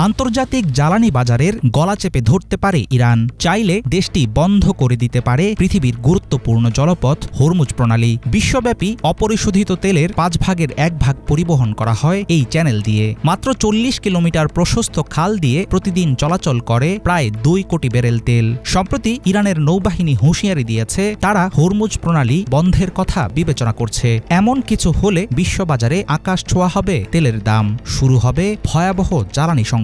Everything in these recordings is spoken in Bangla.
আন্তর্জাতিক জ্বালানি বাজারের গলা চেপে ধরতে পারে ইরান। চাইলে দেশটি বন্ধ করে দিতে পারে পৃথিবীর গুরুত্বপূর্ণ জলপথ হরমুজ প্রণালী। বিশ্বব্যাপী অপরিশোধিত তেলের 5 ভাগের 1 ভাগ পরিবহন করা হয় এই চ্যানেল দিয়ে। মাত্র 40 কিলোমিটার প্রশস্ত খাল দিয়ে প্রতিদিন চলাচল করে প্রায় 2 কোটি ব্যারেল তেল। সম্প্রতি ইরানের নৌবাহিনী হুঁশিয়ারি দিয়েছে তারা হরমুজ প্রণালী বন্ধের কথা বিবেচনা করছে। এমন কিছু হলে বিশ্ববাজারে আকাশ ছোঁয়া হবে তেলের দাম, শুরু হবে ভয়াবহ জ্বালানি সংকট।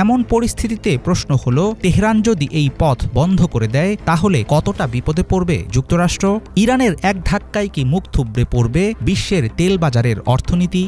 এমন পরিস্থিতিতে প্রশ্ন হলো, তেহরান যদি এই পথ বন্ধ করে দেয় তাহলে কতটা বিপদে পড়বে যুক্তরাষ্ট্র? ইরানের এক ধাক্কায় কি মুখ থুবড়ে পড়বে বিশ্বের তেল বাজারের অর্থনীতি?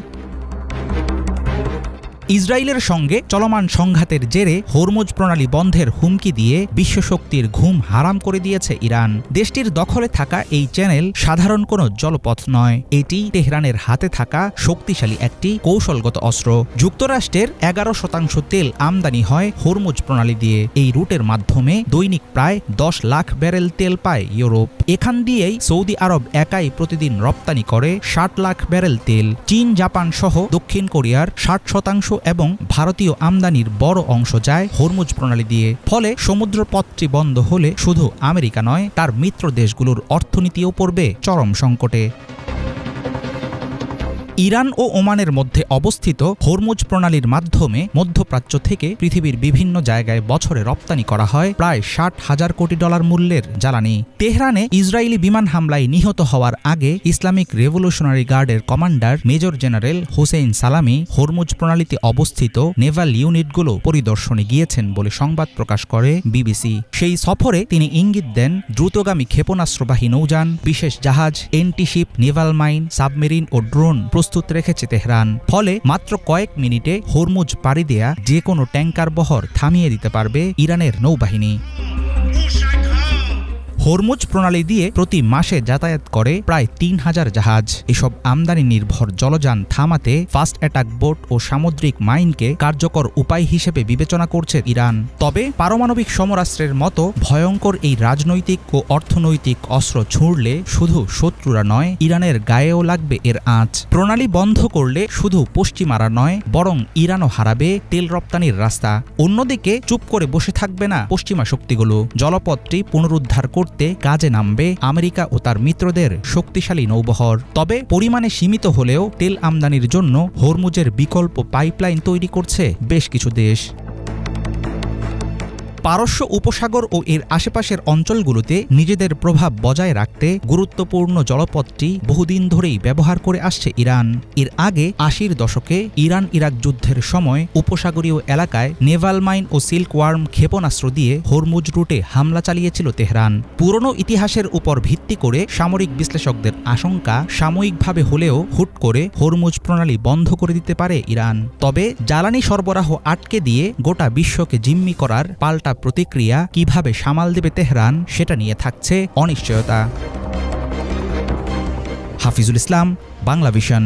ইসরায়েলের সঙ্গে চলমান সংঘাতের জেরে হরমুজ প্রণালী বন্ধের হুমকি দিয়ে বিশ্বশক্তির ঘুম হারাম করে দিয়েছে ইরান। দেশটির দখলে থাকা এই চ্যানেল সাধারণ কোনো জলপথ নয়, এটি তেহরানের হাতে থাকা শক্তিশালী একটি কৌশলগত অস্ত্র। যুক্তরাষ্ট্রের 11% তেল আমদানি হয় হরমুজ প্রণালী দিয়ে। এই রুটের মাধ্যমে দৈনিক প্রায় 10 লাখ ব্যারেল তেল পায় ইউরোপ। এখান দিয়েই সৌদি আরব একাই প্রতিদিন রপ্তানি করে 60 লাখ ব্যারেল তেল। চীন, জাপান সহ দক্ষিণ কোরিয়ার 60% এবং ভারতীয় আমদানির বড় অংশ যায় হরমুজ প্রণালী দিয়ে। ফলে সমুদ্রপথটি বন্ধ হলে শুধু আমেরিকা নয়, তার মিত্র দেশগুলোর অর্থনীতিও পড়বে চরম সংকটে। ইরান ও ওমানের মধ্যে অবস্থিত হরমুজ প্রণালীর মাধ্যমে মধ্যপ্রাচ্য থেকে পৃথিবীর বিভিন্ন জায়গায় বছরে রপ্তানি করা হয় প্রায় $60,000 কোটি মূল্যের জ্বালানি। তেহরানে ইসরায়েলি বিমান হামলায় নিহত হওয়ার আগে ইসলামিক রেভলিউশনারি গার্ডের কমান্ডার মেজর জেনারেল হোসেইন সালামি হরমুজ প্রণালীতে অবস্থিত নেভাল ইউনিটগুলো পরিদর্শনে গিয়েছেন বলে সংবাদ প্রকাশ করে বিবিসি। সেই সফরে তিনি ইঙ্গিত দেন, দ্রুতগামী ক্ষেপণাস্ত্রবাহী নৌযান, বিশেষ জাহাজ, এন্টিশিপ, নেভাল মাইন, সাবমেরিন ও ড্রোন প্রস্তুত রেখেছে তেহরান। ফলে মাত্র কয়েক মিনিটে হরমুজ পাড়ি দেয়া যে কোনো ট্যাঙ্কার বহর থামিয়ে দিতে পারবে ইরানের নৌবাহিনী। হরমুজ প্রণালী দিয়ে প্রতি মাসে যাতায়াত করে প্রায় 3000 জাহাজ। এসব আমদানি নির্ভর জলযান থামাতে ফাস্ট অ্যাটাক বোট ও সামুদ্রিক মাইনকে কার্যকর উপায় হিসেবে বিবেচনা করছে ইরান। তবে পারমাণবিক সমরাস্ত্রের মতো ভয়ঙ্কর এই রাজনৈতিক ও অর্থনৈতিক অস্ত্র ছুঁড়লে শুধু শত্রুরা নয়, ইরানের গায়েও লাগবে এর আঁচ। প্রণালী বন্ধ করলে শুধু পশ্চিমারা নয়, বরং ইরানও হারাবে তেল রপ্তানির রাস্তা। অন্যদিকে চুপ করে বসে থাকবে না পশ্চিমা শক্তিগুলো। জলপথটি পুনরুদ্ধার করতে কাজে নামবে আমেরিকা ও তার মিত্রদের শক্তিশালী নৌবহর। তবে পরিমাণে সীমিত হলেও তেল আমদানির জন্য হরমুজের বিকল্প পাইপলাইন তৈরি করছে বেশ কিছু দেশ। পারস্য উপসাগর ও এর আশেপাশের অঞ্চলগুলোতে নিজেদের প্রভাব বজায় রাখতে গুরুত্বপূর্ণ জলপথটি বহুদিন ধরেই ব্যবহার করে আসছে ইরান। এর আগে 80-র দশকে ইরান ইরাক যুদ্ধের সময় উপসাগরীয় এলাকায় নেভাল মাইন ও সিল্ক ওয়ার্ম ক্ষেপণাস্ত্র দিয়ে হরমুজ রুটে হামলা চালিয়েছিল তেহরান। পুরনো ইতিহাসের উপর ভিত্তি করে সামরিক বিশ্লেষকদের আশঙ্কা, সাময়িকভাবে হলেও হুট করে হরমুজ প্রণালী বন্ধ করে দিতে পারে ইরান। তবে জ্বালানি সরবরাহ আটকে দিয়ে গোটা বিশ্বকে জিম্মি করার পাল্টা প্রতিক্রিয়া কিভাবে সামাল দেবে তেহরান, সেটা নিয়ে থাকছে অনিশ্চয়তা। হাফিজুল ইসলাম, বাংলাভিশন।